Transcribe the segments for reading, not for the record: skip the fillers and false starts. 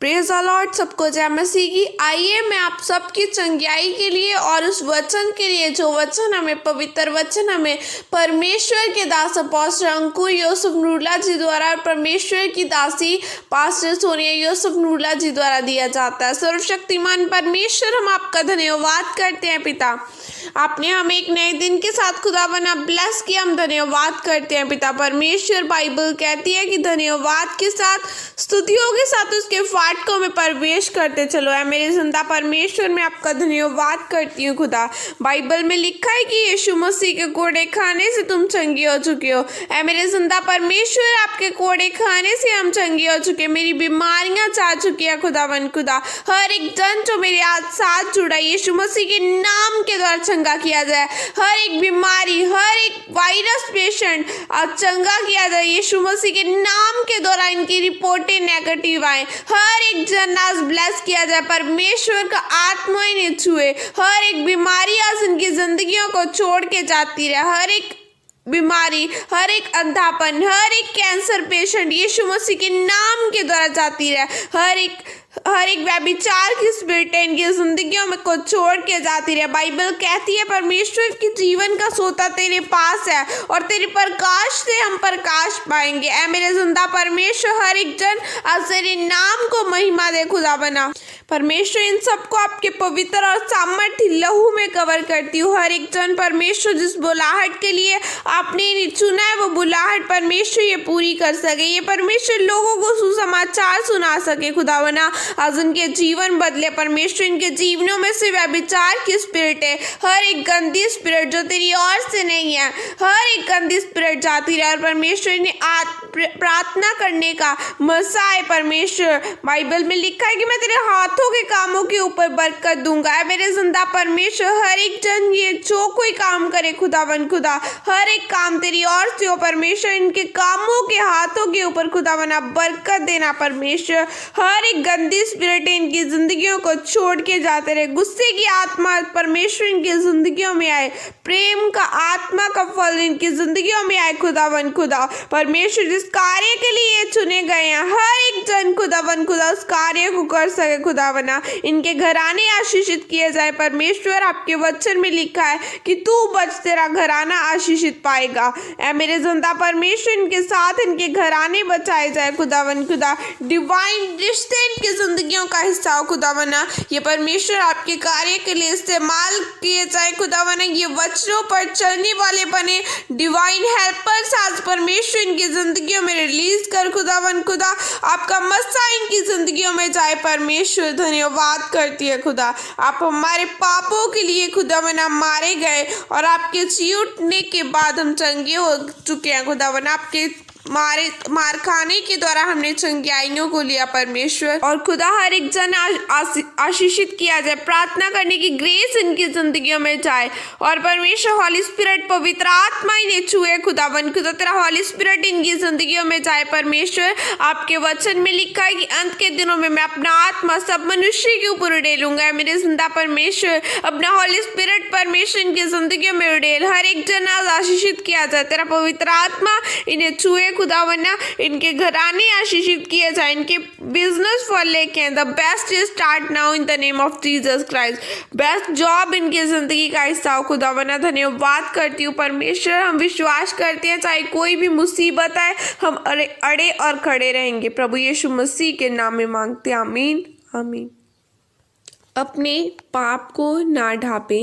Praise the Lord. सबको जय मसीह की। आइए मैं आप सबकी चंगाई के लिए और उस वचन के लिए जो वचन हमें पवित्र वचन हमें परमेश्वर के दास अपोस्टल अंकुर यूसुफ नूरला जी द्वारा और परमेश्वर की दासी पास्टर सोनिया यूसुफ नूरला जी द्वारा दिया जाता है। सर्वशक्तिमान परमेश्वर, हम आपका धन्यवाद करते हैं पिता, आपने हमें एक नए दिन के साथ खुदा बना ब्लेस किया, हम धन्यवाद करते हैं पिता परमेश्वर। बाइबल कहती है कि धन्यवाद के साथ स्तुतियों के साथ उसके फाटकों में प्रवेश करते चलो। है मेरे जिंदा परमेश्वर, मैं आपका धन्यवाद करती हूँ खुदा। बाइबल में लिखा है कि यीशु मसीह के कोड़े खाने से तुम चंगे हो चुके हो। है मेरे जिंदा परमेश्वर, आपके कोड़े खाने से हम चंगे हो चुके, मेरी बीमारियां जा चुकी है खुदावन खुदा। हर एक जन जो मेरे साथ जुड़ा यीशु मसीह के नाम के द्वारा चंगा किया जाए। हर एक बीमारी, हर एक वायरस पेशेंट आज चंगा किया जाए यीशु मसीह के नाम के द्वारा। इनकी रिपोर्टें नेगेटिव आए, हर एक जन आज ब्लेस किया जाए। परमेश्वर का आत्मा इन्हें छुए, हर एक बीमारी आज इनकी जिंदगियों को छोड़ के जाती रहे। हर एक बीमारी, हर एक अंधापन, हर एक कैंसर पेशेंट यीशु मसीह के नाम के द्वारा जाती रहे। हर एक व्यभिचार की स्पिरिट इनकी जिंदगियों में को छोड़ के जाती रहे। बाइबल कहती है परमेश्वर की जीवन का सोता तेरे पास है और तेरे प्रकाश से हम प्रकाश पाएंगे। ऐ मेरे जिंदा परमेश्वर, हर एक जन आज तेरे नाम को महिमा दे खुदा बना परमेश्वर। इन सबको आपके पवित्र और सामर्थ्य लहू में कवर करती हूँ। हर एक जन परमेश्वर जिस बुलाहट के लिए आपने इन्हें चुना है, वो बुलाहट परमेश्वर ये पूरी कर सके, ये परमेश्वर लोगों को सुसमाचार सुना सके खुदा बना। आज उनके जीवन बदले परमेश्वर, इनके जीवनों में से व्यभिचार की स्पिरिट है, हर एक गंदी स्पिरिट जो तेरी ओर से नहीं है, हर एक गंदी स्पिरिट जाती रहे और परमेश्वर ने प्रार्थना करने का मसा है परमेश्वर। बाइबल में लिखा है कि मैं तेरे हाथों के कामों के ऊपर बरकत दूंगा। है मेरे जिंदा परमेश्वर, हर एक जन ये जो कोई काम करे खुदावन खुदा, हर एक काम तेरी ओर से हो परमेश्वर। इनके कामों के हाथों के ऊपर खुदावन बरकत देना परमेश्वर। हर एक गंदी स्पिरिट इनकी जिंदगियों को छोड़ के जाते रहे। गुस्से की आत्मा परमेश्वर इनकी जिंदगियों में आए, प्रेम का आत्मा का फल इनकी जिंदगियों में आए खुदावन खुदा परमेश्वर। जिस कार्य के लिए ये चुने गए हैं, हर एक जन खुदावन खुदा उस कार्य को कर सके खुदावना। इनके घराने आशीषित किए जाए परमेश्वर। आपके वचन में लिखा है कि तू बच, तेरा घराना आशीषित पाएगा। ऐ मेरे जिंदा परमेश्वर, इनके साथ इनके घराने बचाए जाए खुदावन खुदा। डिवाइन रिश्ते इनकी जिंदगियों का हिस्सा हो खुदावना। ये परमेश्वर आपके कार्य के लिए इस्तेमाल किए जाए खुदावना। ये वचनों पर चलने वाले बने डिवाइन हेल्पर्स आज परमेश्वर इनकी जिंदगियों में रिलीज कर खुदावन खुदा। आपका मस्सा इनकी जिंदगियों में जाए परमेश्वर। धन्यवाद करती है खुदा, आप हमारे पापों के लिए खुदावना मारे गए और आपके जी उठने के बाद हम चंगे हो चुके हैं खुदावना। आपके मार खाने के द्वारा हमने चंगाइयों को लिया परमेश्वर। और खुदा हर एक जन आशीषित किया जाए, प्रार्थना करने की ग्रेस इनकी जिंदगियों में जाए और परमेश्वर हॉली स्पिरिट पवित्र आत्मा इन्हें छुए खुदावन खुदा। तेरा हॉली स्पिरिट इनकी जिंदगियों में जाए परमेश्वर। आपके वचन में लिखा है कि अंत के दिनों में मैं अपना आत्मा सब मनुष्य के ऊपर उड़ेलूंगा। मेरे जिंदा परमेश्वर, अपना हॉली स्पिरिट परमेश्वर इनकी जिंदगियों में उड़ेल। हर एक जन आज आशीषित किया जाए, तेरा पवित्र आत्मा इन्हें छुए खुदावना। इनके घराने आशीषित किए जाए, इनके बिजनेस फल लेके the best start now in the name of Jesus Christ. Best job इनकी जिंदगी का हिस्सा हो खुदावना। धन्यवाद करती हूँ परमेश्वर। हम विश्वास करते हैं चाहे कोई भी मुसीबत आए, हम अड़े और खड़े रहेंगे। प्रभु यीशु मसीह के नाम में मांगते हैं, आमीन आमीन। अपने पाप को ना ढांपे।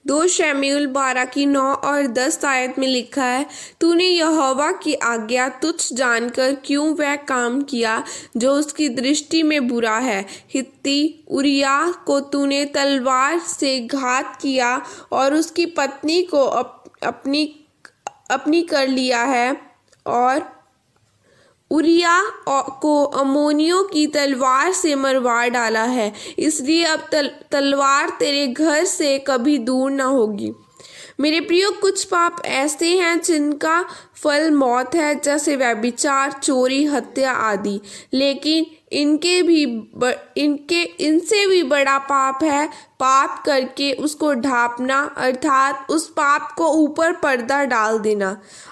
2 शमूएल 12 की 9 और 10 आयत में लिखा है, तूने यहोवा की आज्ञा तुच्छ जानकर क्यों वह काम किया जो उसकी दृष्टि में बुरा है। हित्ती उरिया को तूने तलवार से घात किया और उसकी पत्नी को अपनी कर लिया है, और उरिया को अम्मोनियों की तलवार से मरवा डाला है, इसलिए अब तलवार तेरे घर से कभी दूर न होगी। मेरे प्रियो, कुछ पाप ऐसे हैं जिनका फल मौत है, जैसे व्यभिचार, चोरी, हत्या आदि। लेकिन इनसे भी बड़ा पाप है पाप करके उसको ढांपना, अर्थात उस पाप को ऊपर पर्दा डाल देना।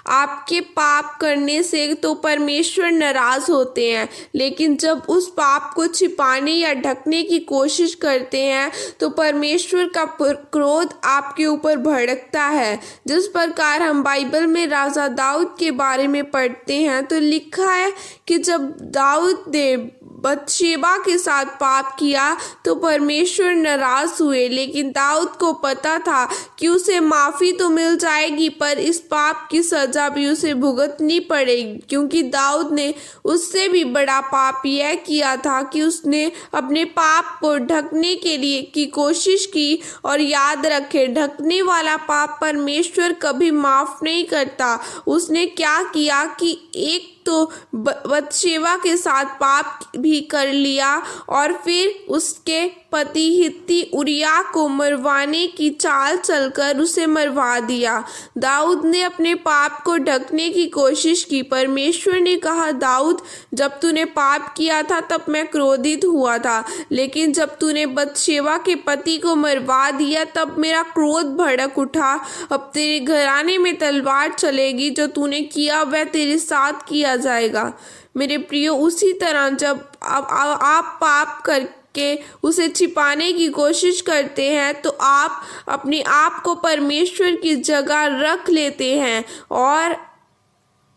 आपके पाप करने से तो परमेश्वर नाराज होते हैं, लेकिन जब उस पाप को छिपाने या ढकने की कोशिश करते हैं तो परमेश्वर का क्रोध आपके ऊपर भड़कता है। जिस प्रकार हम बाइबल में राजा दाऊद के बारे में पढ़ते हैं तो लिखा है कि जब दाऊद ने बत्शेबा के साथ पाप किया तो परमेश्वर नाराज हुए, लेकिन दाऊद को पता था कि उसे माफ़ी तो मिल जाएगी पर इस पाप की सज़ा भी उसे भुगतनी पड़ेगी, क्योंकि दाऊद ने उससे भी बड़ा पाप यह किया था कि उसने अपने पाप को ढकने के लिए की कोशिश की। और याद रखें, ढकने वाला पाप परमेश्वर कभी माफ़ नहीं करता। उसने क्या किया कि एक तो बत्शेबा के साथ पाप भी कर लिया और फिर उसके पति हित्ती उरिय्याह को मरवाने की चाल चलकर उसे मरवा दिया। दाऊद ने अपने पाप को ढकने की कोशिश की। परमेश्वर ने कहा, दाऊद, जब तूने पाप किया था तब मैं क्रोधित हुआ था, लेकिन जब तूने बत्शेबा के पति को मरवा दिया तब मेरा क्रोध भड़क उठा। अब तेरे घराने में तलवार चलेगी, जो तूने किया वह तेरे साथ किया जाएगा। मेरे प्रियो, उसी तरह जब आप पाप करके उसे छिपाने की कोशिश करते हैं तो आप अपने आप को परमेश्वर की जगह रख लेते हैं, और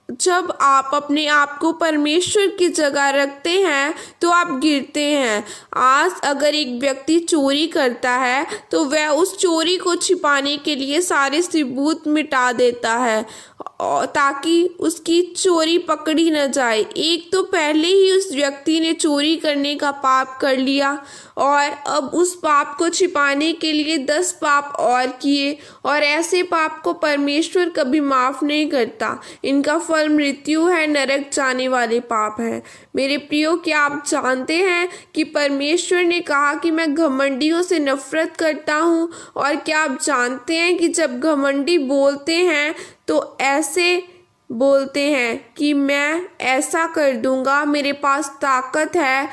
जब आप अपने आप को परमेश्वर की जगह रखते हैं तो आप गिरते हैं। आज अगर एक व्यक्ति चोरी करता है तो वह उस चोरी को छिपाने के लिए सारे सबूत मिटा देता है ताकि उसकी चोरी पकड़ी न जाए। एक तो पहले ही उस व्यक्ति ने चोरी करने का पाप कर लिया और अब उस पाप को छिपाने के लिए 10 पाप और किए, और ऐसे पाप को परमेश्वर कभी माफ़ नहीं करता। इनका फल मृत्यु है, नरक जाने वाले पाप हैं। मेरे प्रियो, क्या आप जानते हैं कि परमेश्वर ने कहा कि मैं घमंडियों से नफरत करता हूँ? और क्या आप जानते हैं कि जब घमंडी बोलते हैं तो ऐसे बोलते हैं कि मैं ऐसा कर दूंगा, मेरे पास ताकत है,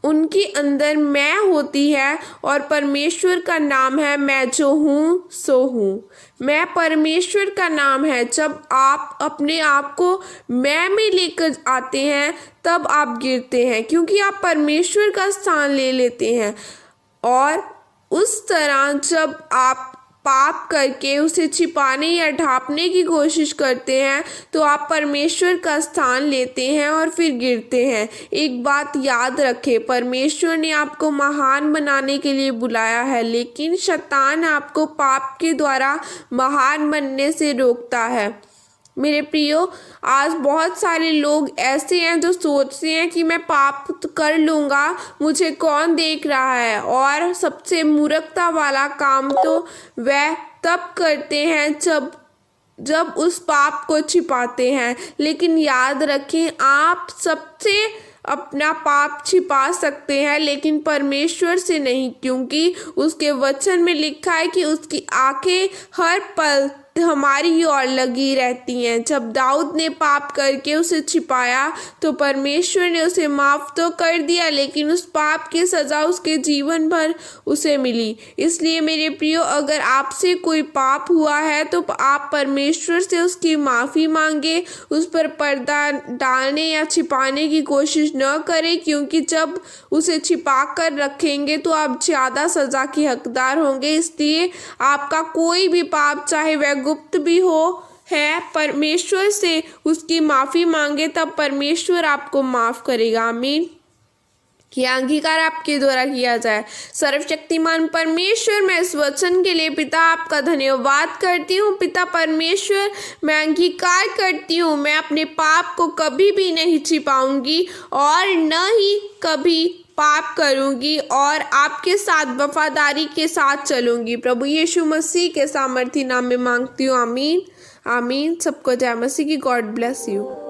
उनके अंदर मैं होती है, और परमेश्वर का नाम है मैं जो हूँ सो हूँ। मैं परमेश्वर का नाम है। जब आप अपने आप को मैं में लेकर आते हैं तब आप गिरते हैं, क्योंकि आप परमेश्वर का स्थान ले लेते हैं। और उस तरह जब आप पाप करके उसे छिपाने या ढांपने की कोशिश करते हैं तो आप परमेश्वर का स्थान लेते हैं और फिर गिरते हैं। एक बात याद रखें, परमेश्वर ने आपको महान बनाने के लिए बुलाया है, लेकिन शैतान आपको पाप के द्वारा महान बनने से रोकता है। मेरे प्रियो, आज बहुत सारे लोग ऐसे हैं जो सोचते हैं कि मैं पाप कर लूँगा, मुझे कौन देख रहा है, और सबसे मूर्खता वाला काम तो वह तब करते हैं जब उस पाप को छिपाते हैं। लेकिन याद रखें, आप सबसे अपना पाप छिपा सकते हैं, लेकिन परमेश्वर से नहीं, क्योंकि उसके वचन में लिखा है कि उसकी आंखें हर पल हमारी ओर लगी रहती हैं। जब दाऊद ने पाप करके उसे छिपाया तो परमेश्वर ने उसे माफ़ तो कर दिया, लेकिन उस पाप की सज़ा उसके जीवन भर उसे मिली। इसलिए मेरे प्रियो, अगर आपसे कोई पाप हुआ है तो आप परमेश्वर से उसकी माफ़ी मांगे, उस पर पर्दा डालने या छिपाने की कोशिश न करें, क्योंकि जब उसे छिपा कर रखेंगे तो आप ज़्यादा सज़ा के हकदार होंगे। इसलिए आपका कोई भी पाप, चाहे वह गुप्त भी हो है, परमेश्वर से उसकी माफ़ी मांगे, तब परमेश्वर आपको माफ़ करेगा। आमीन। यह अंगीकार आपके द्वारा किया जाए। सर्वशक्तिमान परमेश्वर, मैं इस वचन के लिए पिता आपका धन्यवाद करती हूँ। पिता परमेश्वर, मैं अंगीकार करती हूँ, मैं अपने पाप को कभी भी नहीं छिपाऊंगी और न ही कभी पाप करूंगी, और आपके साथ वफादारी के साथ चलूंगी। प्रभु यीशु मसीह के सामर्थी नाम में मांगती हूँ। आमीन आमीन। सबको जय मसीह की। God bless you.